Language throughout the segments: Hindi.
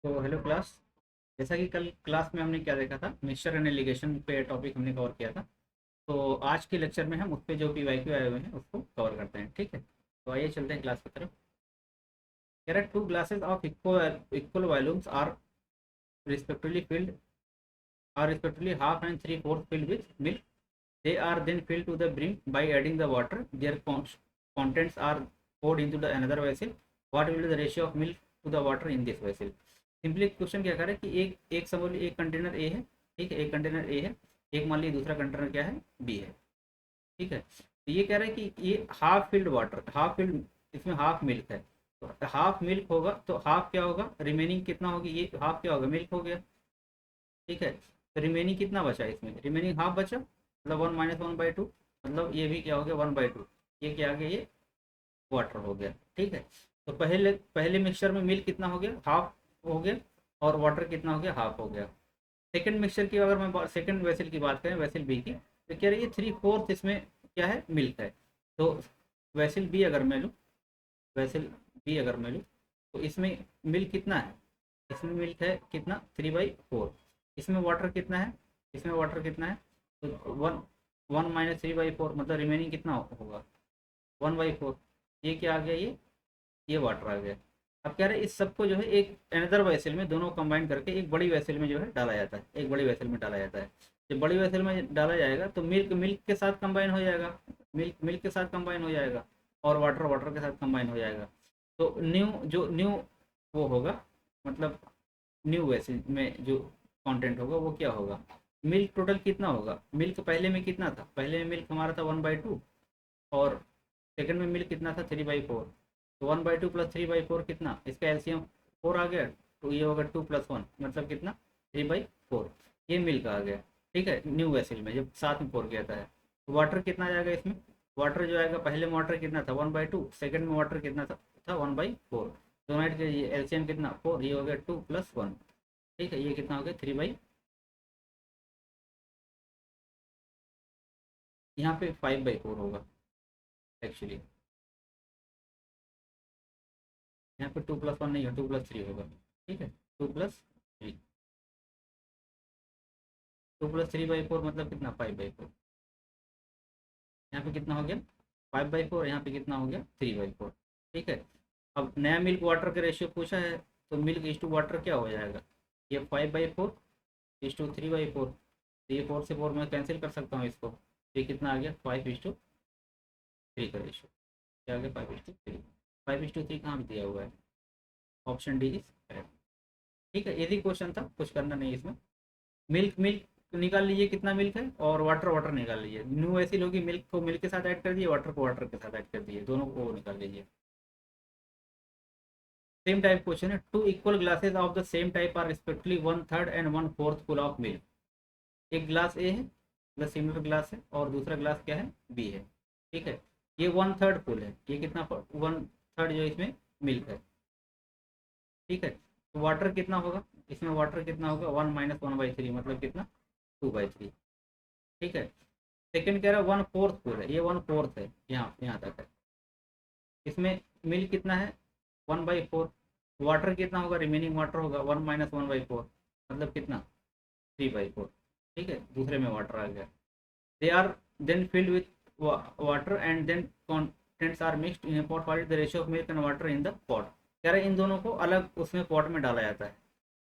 तो हेलो क्लास। जैसा कि कल क्लास में हमने क्या देखा था, मिक्सचर एंड एलिगेशन पे टॉपिक हमने कवर किया था। तो आज के लेक्चर में हम उस पे जो पीवाईक्यू आए हुए हैं उसको कवर करते हैं। ठीक है, तो आइए चलते हैं क्लास की तरफ। कह रहा है two glasses of equal volumes respectively respectively half and three-fourths filled with milk. They are then filled to the brim by adding the water. Their contents are poured into the another vessel. What will be the ratio of milk to the water in this vessel? Simply question क्या कर रहा है कि एक एक समझ लीजिए एक कंटेनर ए है। ठीक है, एक कंटेनर ए है, एक मान लीजिए दूसरा कंटेनर क्या है, बी है। ठीक है, तो ये कह रहा है कि ये half filled water, half filled, इसमें हाफ मिल्क है। तो हाफ मिल्क होगा तो हाफ क्या होगा, रिमेनिंग कितना होगी, ये हाफ क्या होगा, मिल्क हो गया। ठीक है, तो रिमेनिंग कितना बचा, इसमें रिमेनिंग हाफ बचा, मतलब 1 - 1/2, मतलब ये भी क्या हो गया 1/2। ये क्या आ गया, ये वाटर हो गया। ठीक है, तो पहले पहले मिक्सचर में मिल्क कितना हो गया, हाफ हो गया, और वाटर कितना हो गया, हाफ हो गया। सेकंड मिक्सचर की अगर मैं सेकंड वेसल की बात करें, वेसल बी की, तो कह रही है 3/4 इसमें क्या है, मिल्क है। तो वेसल बी अगर मैं लूँ, वेसल बी अगर मैं लूँ, तो इसमें मिल्क कितना है, इसमें मिल्क है कितना, 3/4। इसमें वाटर कितना है, इसमें वाटर कितना है, तो 1 - 3/4, मतलब रिमेनिंग कितना होगा, 1/4। ये क्या आ गया, ये वाटर आ गया। अब कह रहे हैं इस सबको जो है एक अनदर वेसल में, दोनों कंबाइन करके एक बड़ी वेसल में जो है डाला जाता है, एक बड़ी वेसल में डाला जाता है। जब बड़ी वेसल में डाला जाएगा तो मिल्क मिल्क के साथ कंबाइन हो जाएगा, मिल्क मिल्क के साथ कंबाइन हो जाएगा, और वाटर वाटर के साथ कंबाइन हो जाएगा। तो न्यू वो होगा, मतलब न्यू वेसल में जो कंटेंट होगा वो क्या होगा, मिल्क टोटल कितना होगा, मिल्क पहले में कितना था, पहले में मिल्क हमारा था 1/2, और सेकंड में मिल्क कितना था, 3/4। तो 1/2 प्लस 3/4 कितना, इसका एलसीएम 4 आ गया। तो ये होगा 2 + 1, मतलब कितना, 3/4। ये मिल्क आ गया। ठीक है, न्यू वेसल में जब साथ में 4 किया था। तो वाटर कितना आ जाएगा इसमें, वाटर जो आएगा, पहले में वाटर कितना था 1/2, सेकंड में वाटर कितना था 1/4। दोनों ऐड कीजिए, एलसीएम कितना 4, ये हो गया 2 + 1। ठीक है, ये कितना हो गया 3/, यहाँ पे 5/4 होगा एक्चुअली। यहाँ पे 2 + 1 नहीं है, 2 + 3 होगा। ठीक है, 2 + 3, 2 + 3/4 मतलब कितना, 5/4। यहाँ पे कितना हो गया, 5/4, यहाँ पे कितना हो गया, 3/4। ठीक है, अब नया मिल्क वाटर का रेशियो पूछा है, तो मिल्क इज टू वाटर क्या हो जाएगा, ये 5/4 इज टू 3/4। तो ये 4 से 4 मैं कैंसिल कर सकता हूँ इसको। ये कितना आ गया, 5:3 का रेशियो। क्या आ गया, 5:3। 5:3 कहाँ पे दिया हुआ है, ऑप्शन डी इज करेक्ट। ठीक है, यदि क्वेश्चन था, कुछ करना नहीं इसमें। मिल्क मिल्क निकाल लीजिए कितना मिल्क है, और वाटर वाटर निकाल लीजिए। न्यू ऐसी होगी, मिल्क को मिल्क के साथ ऐड कर दिए, वाटर को वाटर के साथ ऐड कर दिए, दोनों को निकाल लीजिए। सेम टाइप क्वेश्चन है, two equal glasses of the same type are respectively 1/3 and 1/4 full of milk. एक ग्लास ए है, मतलब सिमिलर ग्लास है, और दूसरा ग्लास क्या है, बी है। ठीक है, ये 1/3 फुल है, ये कितना, 1/3 जो इसमें मिल्क है। ठीक है, तो वाटर कितना होगा, इसमें वाटर कितना होगा, 1 - 1/3, मतलब कितना, 2/3। ठीक है, सेकंड कह रहा है 1/4 फुल है, ये 1/4 है, यहाँ यहाँ तक है। इसमें मिल्क कितना है, 1/4। वाटर कितना होगा, रिमेनिंग वाटर होगा 1 - 1/4, मतलब कितना, 3/4। ठीक है, दूसरे में वाटर आ गया। They are then filled with water and then contents are mixed in pot. What is the ratio of milk and water in the pot. कह रहे हैं इन दोनों को अलग उसमें पॉट में डाला जाता है।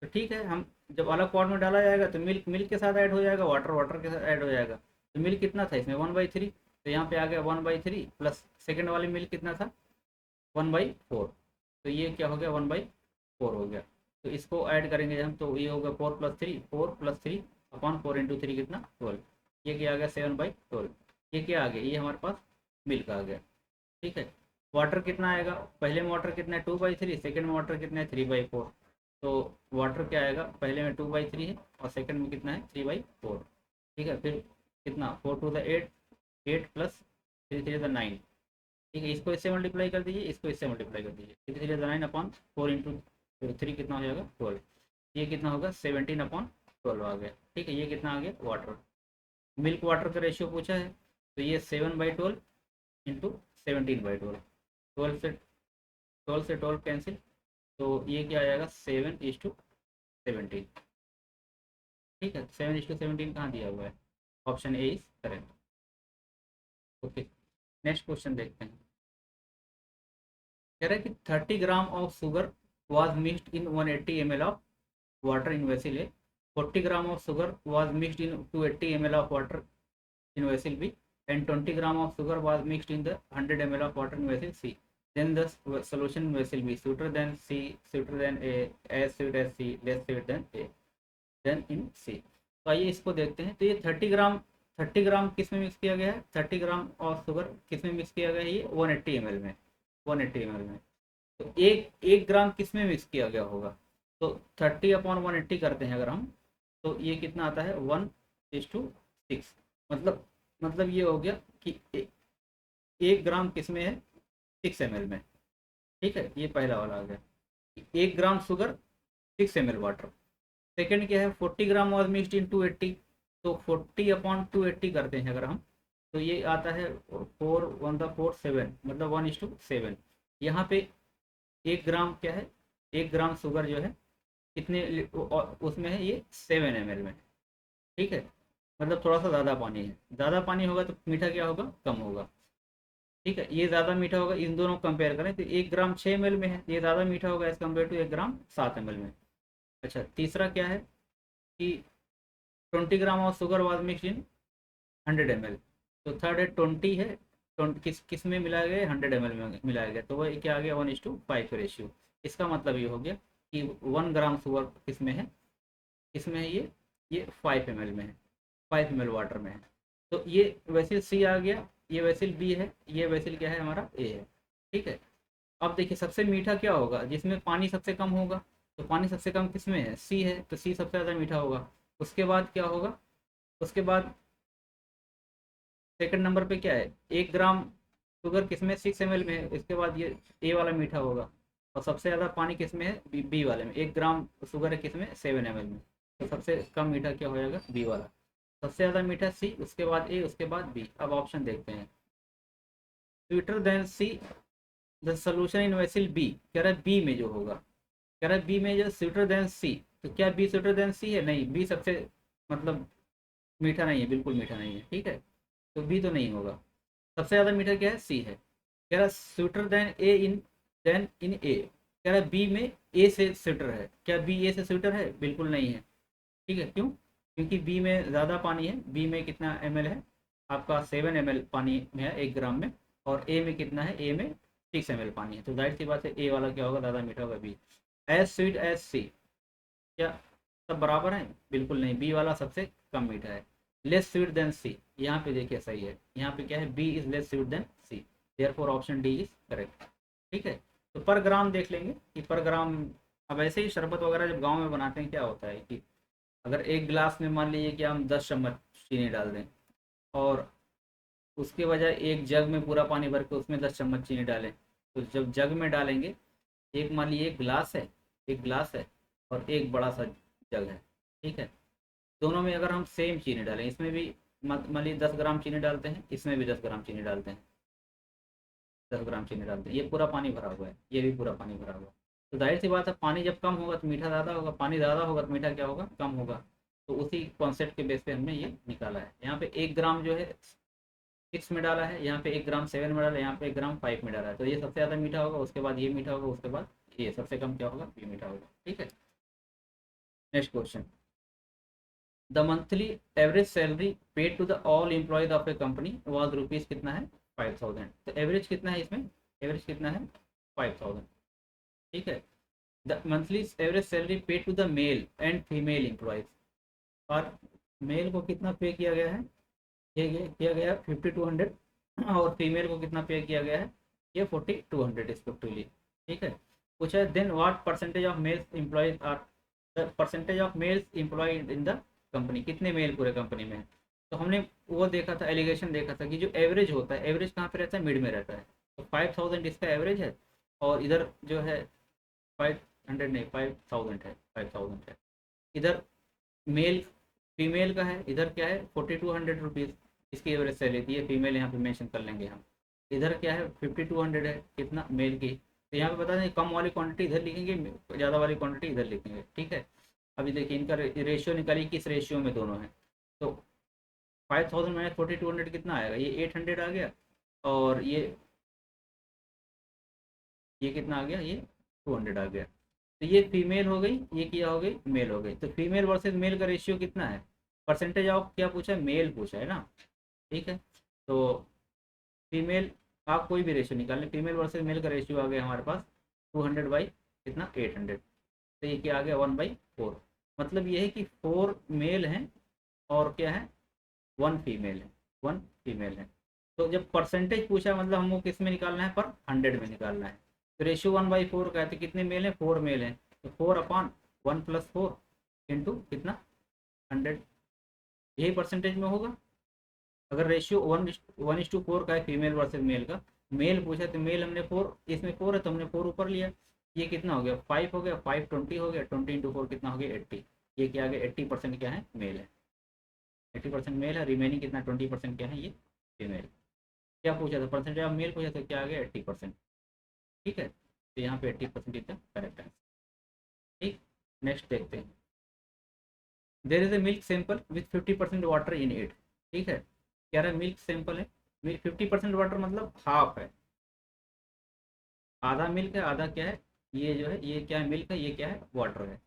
तो ठीक है, हम जब अलग पॉट में डाला जाएगा तो मिल्क मिल्क के साथ ऐड हो जाएगा, वाटर वाटर के साथ ऐड हो जाएगा। तो मिल्क कितना था इसमें, 1/3, तो यहाँ पे आ गया 1/3 प्लस सेकेंड वाली मिल्क कितना था, 1/4। तो ये क्या हो गया, 1/4 हो गया। तो इसको ऐड करेंगे हम, तो ये होगा 4 + 3, 4 + 3/4 × 3 कितना, 12। ये क्या आ गया, 7/12। ये क्या आ गया, ये हमारे पास मिल्क आ गया। ठीक है, वाटर कितना आएगा, पहले में वाटर कितना है 2/3, सेकेंड में वाटर कितना है 3/4। तो वाटर क्या आएगा, पहले में 2/3 है, और सेकेंड में कितना है 3/4। ठीक है, फिर कितना, 4 × 2 = 8, 8 + 3 × 3 = 9। ठीक है, इसको इससे मल्टीप्लाई कर दीजिए, इसको इससे मल्टीप्लाई कर दीजिए, 3 × 9/4 × 3 कितना हो जाएगा, 12। ये कितना होगा, 17/12 आ गया। ठीक है, ये कितना आ गया, वाटर। मिल्क वाटर का रेशियो पूछा है, तो ये 7/12 इंटू 17/12। 12 से 12 कैंसिल, तो ये क्या आ जाएगा, 7:12। 17। ठीक है, 7:17 कहाँ दिया हुआ है? Option A is correct. Okay, next question देखते हैं। कह रहा है कि 30 ग्राम of sugar was mixed in 180 ml of water in vessel A. 40 gram of sugar was mixed in 280 ml of water in vessel B, and 20 gram of sugar was mixed in the 100 ml of water in vessel C. Then the solution in vessel B sweeter than C, sweeter than A, as sweet as C, less sweet than A, then in C. तो आइए इसको देखते हैं। तो ये 30 ग्राम किस में मिक्स किया गया है? 30 ग्राम और शुगर किस में मिक्स किया गया है? ये 180 ml में, 180 ml में। तो एक ग्राम किस में मिक्स किया गया होगा? तो 30/180 करते हैं अगर हम, तो ये कितना आता है? 1:6। मतलब ये हो गया कि 1 ग्राम किस में है? 6 ml में। ठीक है, ये पहला वाला आ गया। 1 gram sugar, 6 ml water. Second क्या है? 40 ग्राम वॉज मिक्सड इन 280। तो 40/280 करते हैं अगर हम, तो ये आता है 4 मतलब 1:7। यहाँ पे 1 ग्राम क्या है? 1 ग्राम शुगर जो है कितने उसमें है? ये 7 ml में। ठीक है, मतलब थोड़ा सा ज़्यादा पानी है। ज़्यादा पानी होगा तो मीठा क्या होगा? कम होगा। ठीक है, ये ज़्यादा मीठा होगा। इन दोनों कंपेयर करें तो 1 ग्राम 6 ml में है, ये ज़्यादा मीठा होगा as compared to 1 gram 7 ml में। अच्छा, तीसरा क्या है कि 20 gram of sugar was mix in 100 ml। तो थर्ड है 20 है, 20 किस में मिलाया गया? 100 ml में मिलाया गया। तो वह क्या आ गया? 1:5 रेशियो। इसका मतलब ये हो गया कि 1 ग्राम शुगर किस में है? किसमें है? ये 5 ml में है, 5 ml वाटर में है। तो ये वैसिल सी आ गया, ये वैसिल बी है, ये वैसिल क्या है? हमारा ए है। ठीक है, अब देखिए सबसे मीठा क्या होगा? जिसमें पानी सबसे कम होगा। तो पानी सबसे कम किस में है? सी है, तो सी सबसे ज़्यादा मीठा होगा। उसके बाद क्या होगा? उसके बाद सेकंड नंबर पे क्या है? 1 ग्राम शुगर किसमें? 6 ml में है। इसके बाद ये ए वाला मीठा होगा। और सबसे ज़्यादा पानी किसमें है? बी वाले में। 1 ग्राम शुगर है किसमें? 7 ml में। तो सबसे कम मीठा क्या हो जाएगा? बी वाला। सबसे ज़्यादा मीठा सी, उसके बाद ए, उसके बाद बी। अब ऑप्शन देखते हैं। Sweeter than C the solution in vessel B. कह रहा है बी में जो होगा, कह रहा है बी में जो स्वीटर देन सी। तो क्या बी स्वीटर देन सी है? नहीं, बी सबसे मतलब मीठा नहीं है, बिल्कुल मीठा नहीं है। ठीक है, तो बी तो नहीं होगा। सबसे ज़्यादा मीठा क्या है? सी है। कह रहा स्वीटर देन इन ए। कह रहा बी में ए से स्वीटर है। क्या बी ए से स्वीटर है? बिल्कुल नहीं है। ठीक है, क्यों? क्योंकि बी में ज़्यादा पानी है। बी में कितना ml है? आपका 7 ml पानी में है 1 ग्राम में। और ए में कितना है? ए में 6 ml पानी है। तो जाहिर सी बात है ए वाला क्या होगा? ज़्यादा मीठा होगा, बी। एज स्वीट एज सी, क्या सब बराबर हैं? बिल्कुल नहीं, बी वाला सबसे कम मीठा है। लेस स्वीट देन सी, यहाँ पे देखिए सही है। यहाँ पे क्या है? B is less sweet than C, therefore option D is correct. ठीक है, तो पर ग्राम देख लेंगे कि पर ग्राम। अब ऐसे ही शरबत वगैरह जब गांव में बनाते हैं क्या होता है कि अगर एक गिलास में मान लीजिए कि हम 10 चम्मच चीनी डाल दें, और उसके बजाय एक जग में पूरा पानी भर के उसमें 10 चम्मच चीनी डालें, तो जब जग में डालेंगे, एक मान लीजिए एक गिलास है, एक गिलास है और एक बड़ा सा जग है। ठीक है, दोनों में अगर हम सेम चीनी डालें, इसमें भी मान लीजिए 10 ग्राम चीनी डालते हैं, इसमें भी 10 ग्राम चीनी डालते हैं, 10 ग्राम चीनी डालते हैं, ये पूरा पानी भरा हुआ है, ये भी पूरा पानी भरा हुआ है। तो जाहिर सी बात है पानी जब कम होगा तो मीठा ज़्यादा होगा, पानी ज़्यादा होगा तो मीठा क्या होगा? कम होगा। तो उसी कॉन्सेप्ट के बेस पे हमने ये निकाला है। यहाँ पे 1 ग्राम जो है 6 में डाला है, यहाँ पे 1 ग्राम 7 में डाला है, यहाँ पे 1 ग्राम 5 में डाला है। तो ये सबसे ज़्यादा मीठा होगा, उसके बाद ये मीठा होगा, उसके बाद ये सबसे कम क्या होगा? ये मीठा होगा। ठीक है, next question. The monthly average salary paid to the all employees of a company was rupees कितना है? 5000। तो एवरेज कितना है इसमें? एवरेज कितना है? 5000। ठीक है, the monthly average salary paid to the male and female employees. और मेल को कितना पे किया गया है? किया गया है 5200। और फीमेल को कितना पे किया गया है? ये 4200 रिस्पेक्टिवली। ठीक है, पूछा है then what percentage of males employees are, the percentage of males employed in the company. कितने मेल पूरे कंपनी में? तो हमने वो देखा था, एलिगेशन देखा था कि जो एवरेज होता है, एवरेज कहाँ पे रहता है? मिड में रहता है। तो 5000 इसका एवरेज है, और इधर जो है 500 नहीं 5000 है, 5000 है। इधर मेल फीमेल का है, इधर क्या है? 4200 रुपीज़ इसकी एवरेज सैलरी है। फीमेल यहाँ पे मेंशन कर लेंगे हम। इधर क्या है? 5200 है, कितना? मेल की। तो यहाँ पे बता दें कम वाली क्वांटिटी इधर लिखेंगे, ज़्यादा वाली क्वांटिटी इधर लिखेंगे। ठीक है, अभी देखिए इनका रेशियो निकालिए किस रेशियो में दोनों है। तो 5000 माइनस 4200 कितना आएगा, ये 800 आ गया, और ये कितना आ गया, ये 200 आ गया। तो ये फीमेल हो गई, ये क्या हो गई, मेल हो गई। तो फीमेल वर्सेस मेल का रेशियो कितना है, परसेंटेज ऑफ क्या पूछा है, मेल पूछा है ना। ठीक है, तो फीमेल, आप कोई भी रेशियो निकाल लें, फीमेल वर्सेस मेल का रेशियो आ गया हमारे पास 200 बाई कितना 800। तो ये क्या आ गया 1/4। मतलब ये है कि 4 मेल हैं और क्या है 1 फीमेल है, 1 फीमेल है। तो जब परसेंटेज पूछा मतलब हमको किस में निकालना है, पर 100 में निकालना है। तो रेशियो 1/4 का है, तो कितने मेल हैं, 4 मेल हैं, तो 4/1 + 4 इंटू कितना 100, यही परसेंटेज में होगा। अगर रेशियो 1:4 का है फीमेल वर्सेज मेल का, मेल पूछा तो मेल हमने 4, इसमें 4 है तो हमने 4 ऊपर लिया। ये कितना हो गया 5 हो गया, 5 20 हो गया, 20 × 4 कितना हो गया 80। ये क्या आ गया 80% क्या है, मेल है, 80% मेल है, रिमेनिंग कितना 20% क्या है, ये फीमेल। क्या पूछा था, परसेंटेज ऑफ मेल पूछा था, क्या आ गया 80%। ठीक है, तो यहाँ पे 80% इतना करेक्ट है। ठीक, नेक्स्ट देखते हैं। There is a milk sample with 50% water in it. ठीक है, कह रहा है मिल्क सैंपल है, मिल्क 50% वाटर मतलब हाफ है, आधा मिल्क है आधा क्या है, ये जो है ये क्या है मिल्क है, ये क्या है वाटर है।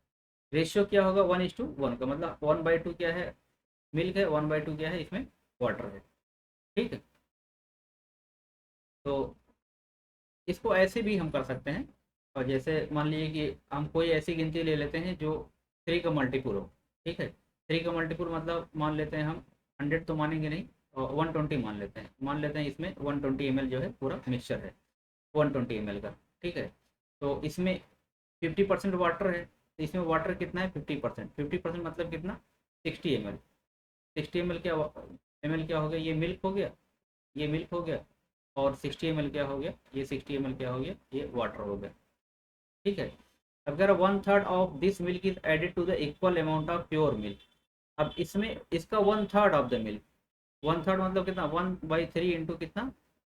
रेशियो क्या होगा 1:1 का, मतलब 1/2 क्या है मिल्क है, 1/2 क्या है इसमें वाटर है। ठीक है, तो इसको ऐसे भी हम कर सकते हैं, और जैसे मान लीजिए कि हम कोई ऐसी गिनती ले लेते हैं जो 3 का मल्टीपुल हो। ठीक है, 3 का मल्टीपुल मतलब मान लेते हैं हम 100 तो मानेंगे नहीं, और 120 मान लेते हैं इसमें 120 ml जो है पूरा मिक्सचर है, 120 ml का। ठीक है, तो इसमें 50% वाटर है, तो इसमें वाटर कितना है 50%, 50% मतलब कितना 60 ml। 60 ml क्या हो गया, ये मिल्क हो गया, ये मिल्क हो गया, और 60 ml क्या हो गया, ये 60 ml क्या हो गया, ये वाटर हो गया। ठीक है, अगर 1/3 of this milk is added to the equal amount of pure milk. अब इसमें इसका 1/3 ऑफ द मिल्क, 1/3 मतलब कितना 1/3 इंटू कितना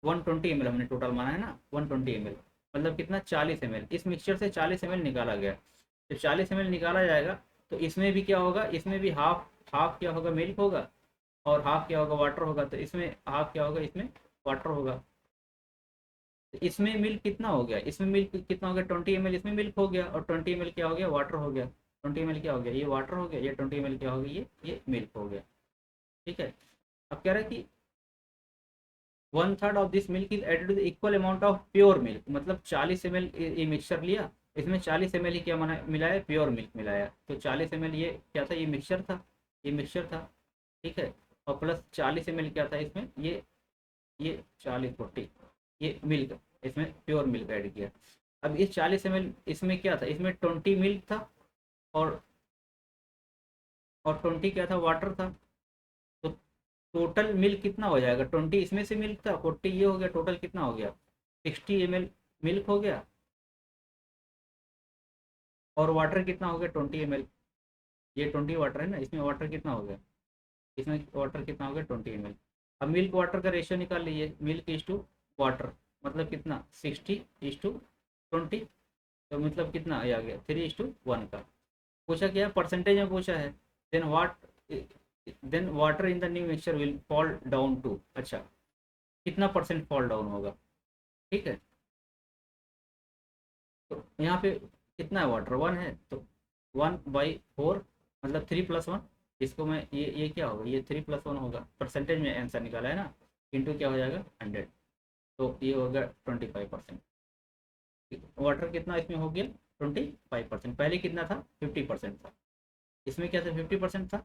120 ml हमने टोटल माना है ना, 120 ml मतलब कितना 40 ml। इस मिक्सचर से 40 ml निकाला गया, तो 40 ml निकाला जाएगा, तो इसमें भी क्या होगा, इसमें भी हाफ हाफ क्या होगा मिल्क होगा, और हाफ क्या होगा वाटर होगा। तो इसमें हाफ क्या होगा, इसमें वाटर होगा। तो इसमें मिल्क कितना हो गया, इसमें मिल्क कितना हो गया 20 ml, इसमें मिल्क हो गया, और 20 ml क्या हो गया वाटर हो गया। 20 ml क्या हो गया, ये वाटर हो गया, ये 20 ml क्या हो गया, ये मिल्क हो गया। ठीक है, अब कह रहा है कि 1/3 of this milk is added to the equal amount of pure milk, मतलब 40 ml ये मिक्सचर लिया, इसमें 40 ml ही क्या मिलाया प्योर मिल्क मिलाया। तो 40 ml ये क्या था, ये मिक्सचर था, ये मिक्सचर था। ठीक है, और प्लस 40 ml क्या था इसमें, ये 40 40 ये मिल्क, इसमें प्योर मिल्क ऐड किया। अब इस 40 ml इसमें क्या था, इसमें 20 मिल्क था, और 20 क्या था वाटर था। तो टोटल मिल्क कितना हो जाएगा, 20 इसमें से मिल्क था, 40 ये हो गया, टोटल कितना हो गया 60 ml मिल्क हो गया, और वाटर कितना हो गया 20 ml। ये 20 वाटर है ना, इसमें वाटर कितना हो गया, इसमें वाटर कितना हो गया 20 ml। अब मिल्क वाटर का रेशियो निकाल लीजिए, मिल्क इज टू वाटर मतलब कितना 60:20, तो मतलब कितना ये आ गया 3:1 का। पूछा क्या परसेंटेज में पूछा है, then what then water in the new mixture will fall down to, अच्छा कितना परसेंट फॉल डाउन होगा। ठीक है, तो यहाँ पे कितना है वाटर 1 है, तो 1/4 मतलब 3+1, इसको मैं ये क्या होगा, ये 3+1 होगा, परसेंटेज में आंसर निकाला है ना, इंटू क्या हो जाएगा 100, तो ये हो गया 25%। वाटर कितना इसमें हो गया 25%, पहले कितना था 50% था, इसमें क्या था 50% था,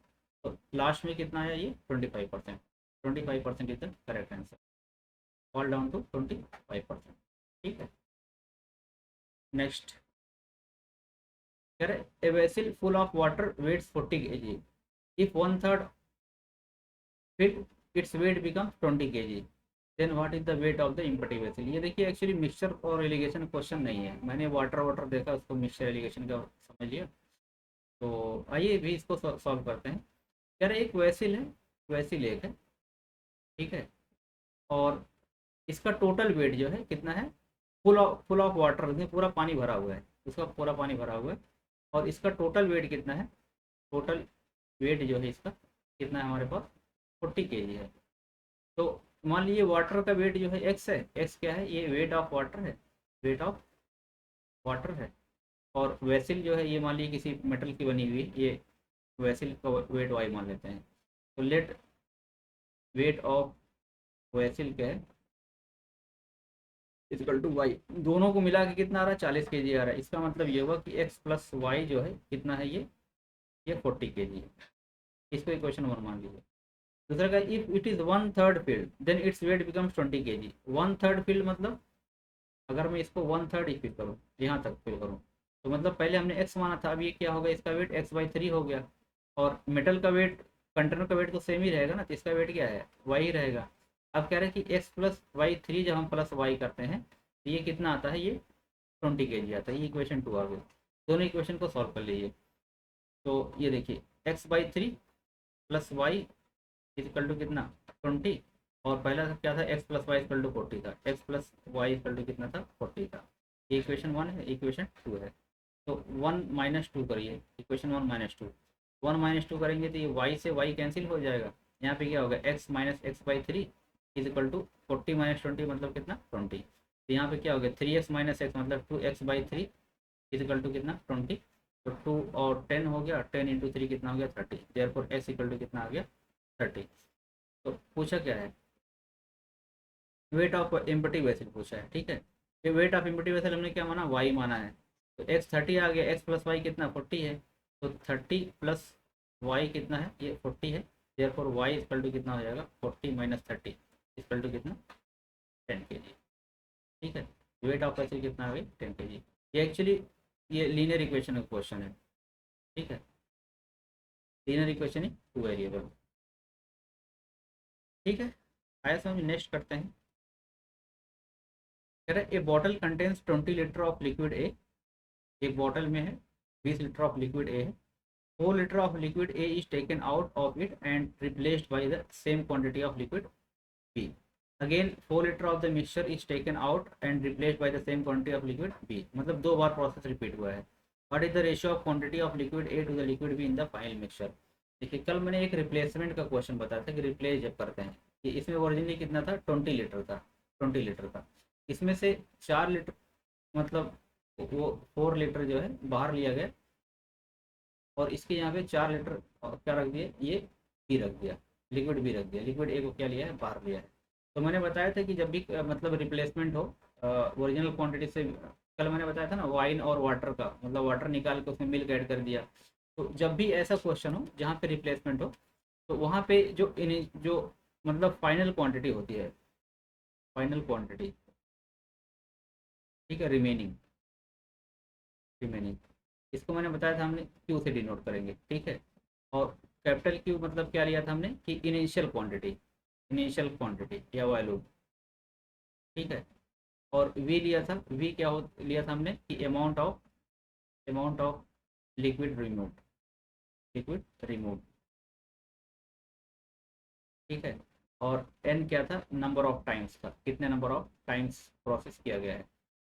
तो लास्ट में कितना आया ये 25%। 25% is the correct answer, all down to 25%। ठीक है, नेक्स्ट कह रहे a vessel full of water weights 40 kg, if 1/3 फिर its weight becomes 20 kg, then what is the weight of the empty vessel. ये देखिए एक्चुअली मिक्सचर और एलिगेशन क्वेश्चन नहीं है, मैंने वाटर वाटर देखा उसको मिक्सचर एलिगेशन का समझ लिया। तो आइए भी इसको सॉल्व करते हैं। कह रहे एक वेसल है, वेसल एक है, ठीक है, और इसका टोटल वेट जो है कितना है, फुल ऑफ वाटर, इसमें पूरा पानी भरा हुआ है, इसका पूरा पानी भरा हुआ है, और इसका टोटल वेट कितना है टोटल वेट जो है इसका कितना है हमारे पास 40 kg है। तो मान लीजिए वाटर का वेट जो है एक्स है, एक्स क्या है, ये वेट ऑफ वाटर है, वेट ऑफ वाटर है। और वेसिल जो है ये मान लीजिए किसी मेटल की बनी हुई है, ये वेसिल का वेट वाई मान लेते हैं। तो लेट वेट ऑफ वेसिल क्या है इक्वल टू वाई, दोनों को मिला के कितना आ रहा है 40 kg आ रहा है। इसका मतलब ये हुआ कि एक्स प्लस वाई जो है कितना है, ये 40 kg है। इसको इक्वेशन 1 मान लीजिए। दूसरा का if it is 1/3 filled then its weight becomes 20 kg। 1/3 filled मतलब अगर मैं इसको 1/3 ही फिल करूँ, यहाँ तक फिल करूँ, तो मतलब पहले हमने एक्स माना था, अब ये क्या होगा, इसका वेट x/3 हो गया। और मेटल का वेट, कंटेनर का वेट तो सेम ही रहेगा ना, तो इसका वेट क्या है y ही रहेगा। अब कह रहे हैं कि x+y3 जब हम प्लस y करते हैं तो ये कितना आता है, ये 20 kg आता है। ये इक्वेशन 2 आ गई। दोनों इक्वेशन को सॉल्व कर लीजिए। तो ये देखिए x/3 + y इक्वल टू कितना 20, और पहला क्या था x+y इक्वल टू 40 था, x+y इक्वल टू कितना था 40 था। ये इक्वेशन 1 है, इक्वेशन 2 है। तो 1 - 2 करिए, इक्वेशन 1 - 2, 1 - 2 करेंगे तो ये y से y कैंसिल हो जाएगा। यहाँ पे क्या होगा x - x/3 इक्वल टू 40 - 20 मतलब कितना 20। तो यहाँ पे क्या हो गया 3x - x मतलब 2x/3 इक्वल टू कितना 20। तो 2 और 10 हो गया, 10 × 3 कितना हो गया 30। देयरफॉर x इक्वल टू कितना आ गया 30। तो पूछा क्या है, वेट ऑफ एम्प्टी वेसल पूछा है, ठीक है। ये वेट ऑफ एम्प्टी वेसल हमने क्या माना, y माना है। तो x 30 आ गया, x + y कितना 40 है। तो 30 + y कितना है, ये 40 है। देयरफॉर y इक्वल टू कितना हो जाएगा 40 - 30 इक्वल टू कितना 10 kg, ठीक है। वेट ऑफ वेसल कितना आ गई 10 kg। ये एक्चुअली ये लीनियर इक्वेशन का क्वेश्चन है, ठीक है। लीनियर इक्वेशन ही 2 वेरिएबल, ठीक है। आया समझ, नेक्स्ट करते हैं। कह रहा है a bottle contains 20 litre of liquid A, एक बॉटल में है 20 लीटर ऑफ लिक्विड ए है। 4 litre of liquid A is taken out of it and replaced by the same quantity of liquid B. Again 4 litre of the mixture is taken out and replaced by the same quantity of liquid B. मतलब 2 बार प्रोसेस रिपीट हुआ है। What is the ratio of quantity of liquid A to the liquid B in the final mixture. देखिए कल मैंने एक रिप्लेसमेंट का क्वेश्चन बताया था कि रिप्लेस जब करते हैं कि इसमें ओरिजिनली कितना था 20 लीटर था, 20 लीटर था। इसमें से 4 लीटर मतलब वो 4 लीटर जो है बाहर लिया गया, और इसके यहाँ पे 4 लीटर क्या रख दिया, ये बी रख दिया, लिक्विड बी रख दिया। लिक्विड ए को क्या लिया है, बाहर लिया है। तो मैंने बताया था कि जब भी मतलब रिप्लेसमेंट हो ओरिजिनल क्वांटिटी से, कल मैंने बताया था ना वाइन और वाटर का, मतलब वाटर निकाल के उसमें मिल्क ऐड कर दिया। तो जब भी ऐसा क्वेश्चन हो जहाँ पे रिप्लेसमेंट हो, तो वहाँ पे जो मतलब फाइनल क्वांटिटी होती है, फाइनल क्वांटिटी, ठीक है, रिमेनिंग, रिमेनिंग, इसको मैंने बताया था हमने क्यू से डिनोट करेंगे, ठीक है। और कैपिटल क्यू मतलब क्या लिया था हमने कि इनिशियल क्वांटिटी, इनिशियल क्वांटिटी या वैल्यू, ठीक है। और वी लिया था, वी क्या हो लिया था हमने कि amount of liquid remove, liquid remove, ठीक है। और एन क्या था, नंबर ऑफ टाइम्स था, कितने नंबर ऑफ टाइम्स प्रोसेस किया गया है।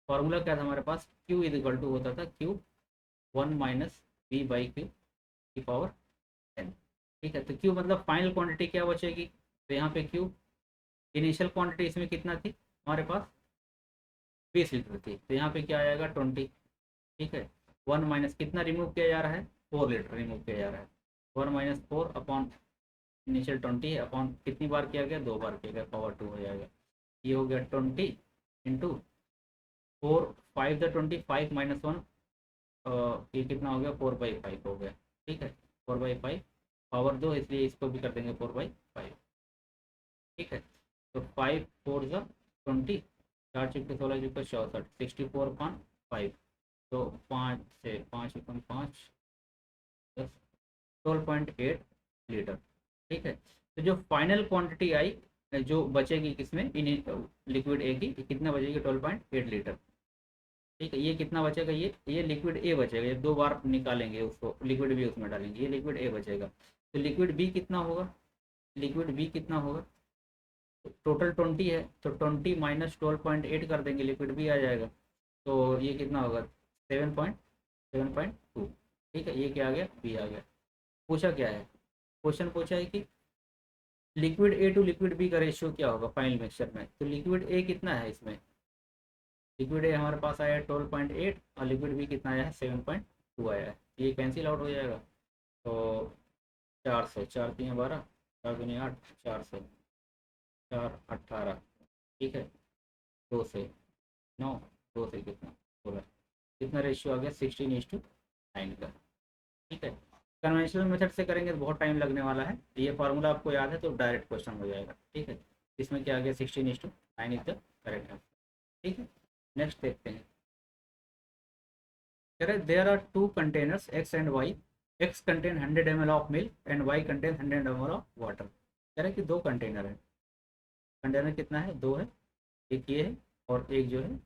फॉर्मूला क्या था हमारे पास, Q इक्वल टू होता था Q 1 - V/Q की पावर n, ठीक है। तो Q मतलब फाइनल क्वांटिटी क्या बचेगी, तो यहाँ पे Q इनिशियल क्वांटिटी इसमें कितना थी हमारे पास 20 लीटर थी, तो यहाँ पे क्या आएगा 20, ठीक है। 1 माइनस कितना रिमूव किया जा रहा है, 4 लीटर रिमूव किया जा रहा है। 1 - 4 अपॉन इनिशियल 20 अपॉन कितनी बार किया गया, 2 बार किया गया, पावर 2 हो जाएगा। ये हो गया 20 इंटू 4, 5 द 20, 5 - 1, ये कितना हो गया 4/5 हो गया, ठीक है। 4/5 पावर 2, इसलिए इसको भी कर देंगे 4/5, ठीक है। तो 5 4 ज़ा 20, 4 चुके 16 चुके 64, 64/5। तो 5 से 5 एकम 5 10, 12.8 लीटर, ठीक है। तो जो फाइनल क्वांटिटी आई जो बचेगी किसमें इन लिक्विड ए की, कितना बचेगी 12.8 लीटर, ठीक है। ये कितना बचेगा, ये लिक्विड ए बचेगा, ये 2 बार निकालेंगे उसको, लिक्विड बी उसमें डालेंगे, ये लिक्विड ए बचेगा। तो लिक्विड बी कितना होगा, लिक्विड बी कितना होगा, टोटल 20 है तो 20 - 12.8 कर देंगे, लिक्विड बी आ जाएगा। तो ये कितना होगा 7.2, ठीक है। ये क्या आ गया, बी आ गया। पूछा क्या है, क्वेश्चन पूछा है कि liquid A to liquid B का रेशियो क्या होगा फाइनल मिक्सचर में। तो लिक्विड ए कितना है इसमें, लिक्विड ए हमारे पास आया है 12.8 और लिक्विड बी कितना आया है 7.2 आया है। ये कैंसिल आउट हो जाएगा। तो 4 से 4×3=12, 4×2=8, 4 से 4=18, ठीक है। 2 से 9, 2 से कितना 16, कितना रेशियो आ गया 16:9 का, ठीक है। कन्वेंशनल मेथड से करेंगे तो बहुत टाइम लगने वाला है। ये फार्मूला आपको याद है तो डायरेक्ट क्वेश्चन हो जाएगा, ठीक है। इसमें क्या आ गया 16:9 इज द करेक्ट आंसर, ठीक है। नेक्स्ट देखते हैं, कह रहे there are two containers X and Y, X contain 100 ml of milk and Y contain 100 ml of water. कह रहे कि दो कंटेनर है, कंटेनर कितना है, दो है, एक ये है और एक जो है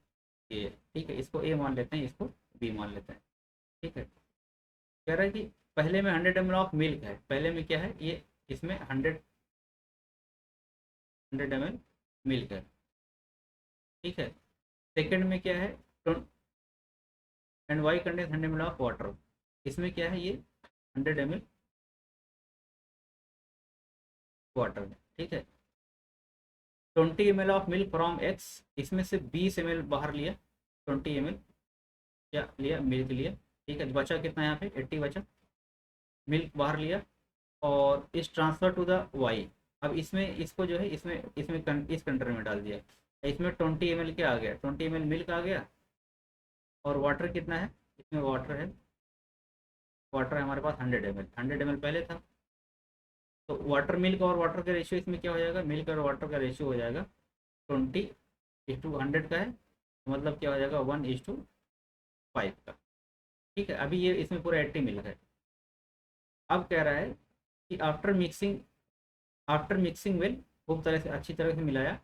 ये है, ठीक है। इसको ए मान लेते हैं, इसको बी मान लेते हैं, ठीक है। कह रहा है कि पहले में 100 ml ऑफ मिल्क है, पहले में क्या है ये, इसमें 100 ml मिल्क है, ठीक है। सेकंड में क्या है and Y contain 100 ml of water, इसमें क्या है ये 100 ml वाटर, ठीक है। 20 ml of milk from x, इसमें से 20 ml बाहर लिया, 20 ml क्या लिया, मिल्क लिया, ठीक है। बचा कितना यहाँ पे 80 बचा, मिल्क बाहर लिया और इस ट्रांसफर टू द वाई। अब इसमें इसको जो है इसमें इस कंटेनर में डाल दिया, इसमें 20 ml क्या आ गया, 20 ml मिल्क आ गया और वाटर कितना है, इसमें वाटर है, वाटर है हमारे पास 100 ml, 100 ml पहले था। तो वाटर मिल्क और वाटर का रेशियो इसमें क्या हो जाएगा, मिल्क और वाटर का रेशियो हो जाएगा 20:100 का है, तो मतलब क्या हो जाएगा 1:5 का, ठीक है। अभी ये इसमें पूरा 80 मिल्क है। अब कह रहा है कि आफ्टर मिक्सिंग वेल, खूब तरह से अच्छी तरह से मिलाया,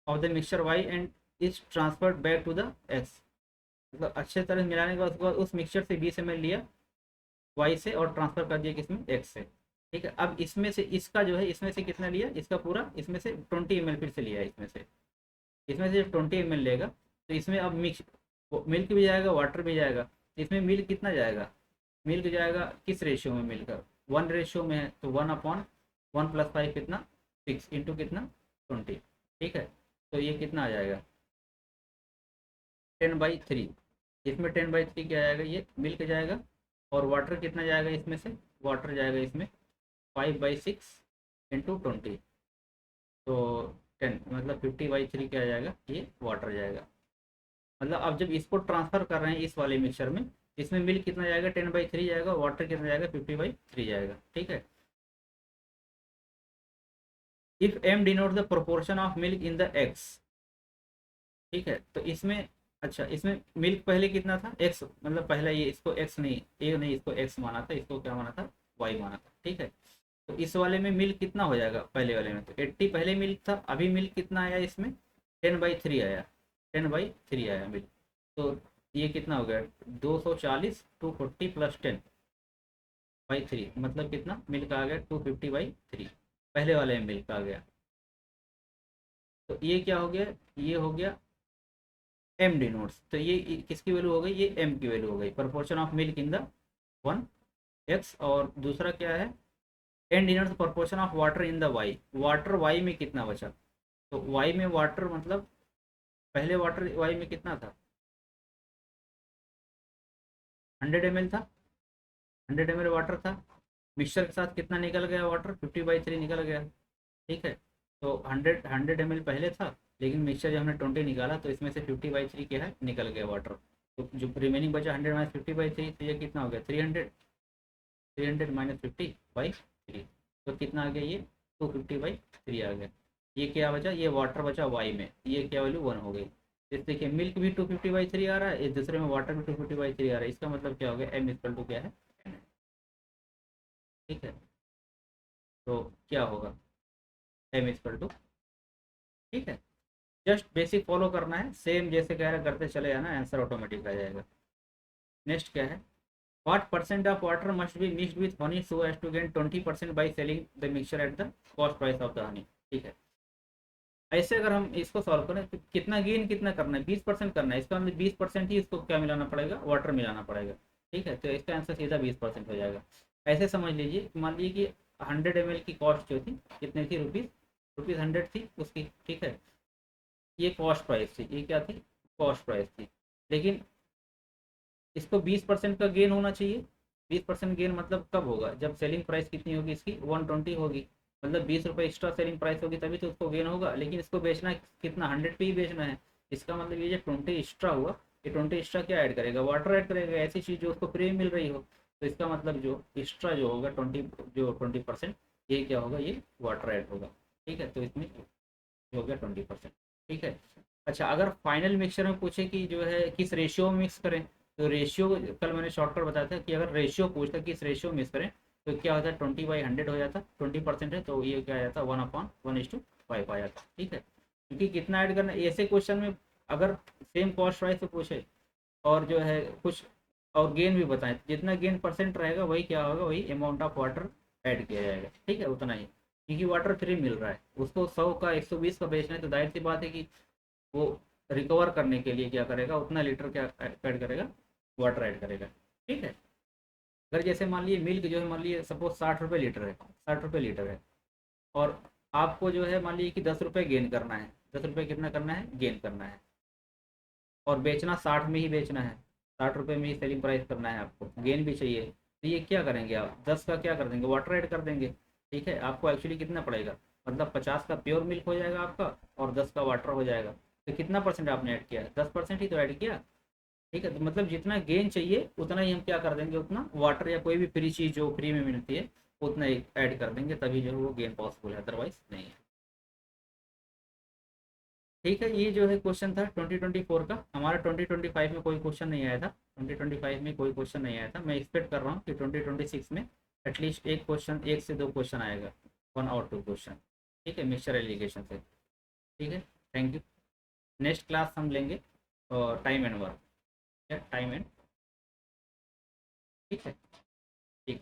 of the mixture Y and is transferred back to the X, मतलब अच्छे तरह से मिलाने के बाद उसके बाद उस मिक्सचर से 20 ml लिया वाई से और ट्रांसफर कर दिया किसमें, एक्स से, ठीक है। अब इसमें से इसका जो है इसमें से कितना लिया, इसका पूरा इसमें से 20 ml फिर से लिया, इसमें से जब 20 ml लेगा तो इसमें अब मिल्क भी जाएगा वाटर भी जाएगा, तो इसमें मिल्क कितना जाएगा, मिल्क जाएगा किस रेशियो में, मिल्क 1 रेशियो में है, तो 1/1 + 5 कितना 6 इंटू कितना 20, ठीक है। तो ये कितना आ जाएगा 10/3, इसमें 10/3 क्या जाएगा, ये मिल्क जाएगा और वाटर कितना जाएगा, इसमें से वाटर जाएगा इसमें 5/6 इंटू 20, तो 10 मतलब 50/3 क्या जाएगा, ये वाटर जाएगा। मतलब अब जब इसको ट्रांसफर कर रहे हैं इस वाले मिक्सचर में, इसमें मिल्क कितना जाएगा 10/3 जाएगा, वाटर कितना जाएगा 50/3 जाएगा, ठीक है। If m denote the proportion of milk in the x, ठीक है। तो इसमें अच्छा, इसमें मिल्क पहले कितना था x, मतलब पहला ये इसको x नहीं, ए नहीं, इसको x माना था, इसको क्या माना था y माना था, ठीक है। तो इस वाले में मिल्क कितना हो जाएगा, पहले वाले में तो 80 पहले मिल्क था, अभी मिल्क कितना आया इसमें 10/3 आया, 10/3 आया मिल्क। तो ये कितना हो गया 240 240 + 10/3, मतलब कितना मिल्क आ गया 250/3, पहले वाले में मिल्क आ गया। तो ये क्या हो गया, ये हो गया m डिनोट्स, तो ये किसकी वैल्यू हो गई, ये m की वैल्यू हो गई, proportion of milk in the 1 x। और दूसरा क्या है n denotes proportion of water in the y, water y में कितना बचा, तो y में वाटर मतलब पहले वाटर y में कितना था 100 ml था, 100 ml वाटर था, मिक्सचर के साथ कितना निकल गया वाटर 50/3 निकल गया, ठीक है। तो 100 ml पहले था, लेकिन मिक्सचर जब हमने 20 निकाला तो इसमें से 50/3 क्या है निकल गया वाटर, तो जो रिमेनिंग बचा 100 - 50/3, तो ये कितना हो गया 300 - 50/3, तो कितना आ गया ये 250/3 आ गया। ये क्या बचा, ये वाटर बचा वाई में, ये क्या वैल्यू 1 हो गई। इस देखिए मिल्क भी 250/3 आ रहा है, इस दूसरे में वाटर भी 250/3 आ रहा है, इसका मतलब क्या हो गया m = क्या है 10 है, ठीक है। तो क्या होगा m = ठीक है। जस्ट बेसिक फॉलो करना है, सेम जैसे कह रहा करते चले जाना, आंसर ऑटोमेटिक आ जाएगा। नेक्स्ट क्या है, what percent of water must be mixed with honey so as to gain 20% by selling the mixture at the cost price of the honey, ठीक है। ऐसे अगर हम इसको सॉल्व करें तो कितना गेन कितना करना है 20% करना है, इसका मतलब 20% ही इसको क्या मिलाना पड़ेगा, वाटर मिलाना पड़ेगा, ठीक है। तो इसका आंसर सीधा 20% हो जाएगा। ऐसे समझ लीजिए, मान लीजिए कि 100 ml की कॉस्ट जो थी कितनी थी, रुपीज़ 100 थी उसकी, ठीक है। ये कॉस्ट प्राइस थी, ये क्या थी, कॉस्ट प्राइस थी। लेकिन इसको 20% का गेन होना चाहिए। 20% गेन मतलब कब होगा, जब सेलिंग प्राइस कितनी होगी इसकी, 120 होगी। मतलब 20 रुपये एक्स्ट्रा सेलिंग प्राइस होगी तभी तो उसको गेन होगा। लेकिन इसको बेचना है कितना, 100 पे ही बेचना है। इसका मतलब ये जो 20 एक्स्ट्रा हुआ, ये 20 एक्स्ट्रा क्या ऐड करेगा, वाटर ऐड करेगा, ऐसी चीज़ जो उसको फ्री में मिल रही हो। तो इसका मतलब जो एक्स्ट्रा जो होगा 20%, ये क्या होगा, ये वाटर ऐड होगा। ठीक है, तो इसमें हो गया 20%। ठीक है। अच्छा, अगर फाइनल मिक्सचर में पूछे कि जो है किस रेशियो में मिक्स करें, तो रेशियो, कल मैंने शॉर्टकट बताया था कि अगर रेशियो पूछता किस रेशियो में मिक्स करें, तो क्या होता है, 20/100 हो जाता, 20% है तो ये क्या आ जाता, 1/1:5 आ जाता। ठीक है, क्योंकि कितना ऐड करना है ऐसे क्वेश्चन में, अगर सेम कॉस्ट प्राइस पे पूछे और जो है कुछ और गेन भी बताएं, जितना गेन परसेंट रहेगा वही क्या होगा, वही अमाउंट ऑफ वाटर ऐड किया जाएगा। ठीक है, उतना ही, क्योंकि वाटर फ्री मिल रहा है उसको, 100 का 120 का बेचना है, तो जाहिर सी बात है कि वो रिकवर करने के लिए क्या करेगा, उतना लीटर क्या ऐड करेगा, वाटर ऐड करेगा। ठीक है। अगर जैसे मान लीजिए मिल्क जो है, मान लीजिए सपोज 60 रुपये लीटर है, 60 रुपये लीटर है, और आपको जो है मान लीजिए कि 10 रुपये गेन करना है, 10 रुपये कितना करना है, गेन करना है, और बेचना 60 में ही बेचना है, 60 रुपये में ही सेलिंग प्राइस करना है आपको, गेन भी चाहिए, तो ये क्या करेंगे आप, 10 का क्या कर देंगे, वाटर ऐड कर देंगे। ठीक है, आपको एक्चुअली कितना पड़ेगा, मतलब 50 का प्योर मिल्क हो जाएगा आपका, और 10 का वाटर हो जाएगा। तो कितना परसेंट आपने ऐड किया, 10% ही तो ऐड किया। ठीक है, तो मतलब जितना गेन चाहिए उतना ही हम क्या कर देंगे, उतना वाटर या कोई भी फ्री चीज़ जो फ्री में मिलती है उतना ही ऐड कर देंगे, तभी जो है वो गेन पॉसिबल है, अदरवाइज नहीं है। ठीक है, ये जो है क्वेश्चन था 2024 का। हमारा 2025 में कोई क्वेश्चन नहीं आया था, 2025 में कोई क्वेश्चन नहीं आया था। मैं एक्सपेक्ट कर रहा हूँ कि 2026 में एटलीस्ट एक क्वेश्चन, एक से दो क्वेश्चन आएगा, 1 और 2 क्वेश्चन। ठीक है, मिक्सचर एलिगेशन से। ठीक है, थैंक यू। नेक्स्ट क्लास हम लेंगे और time and work, time and. ठीक है, ठीक।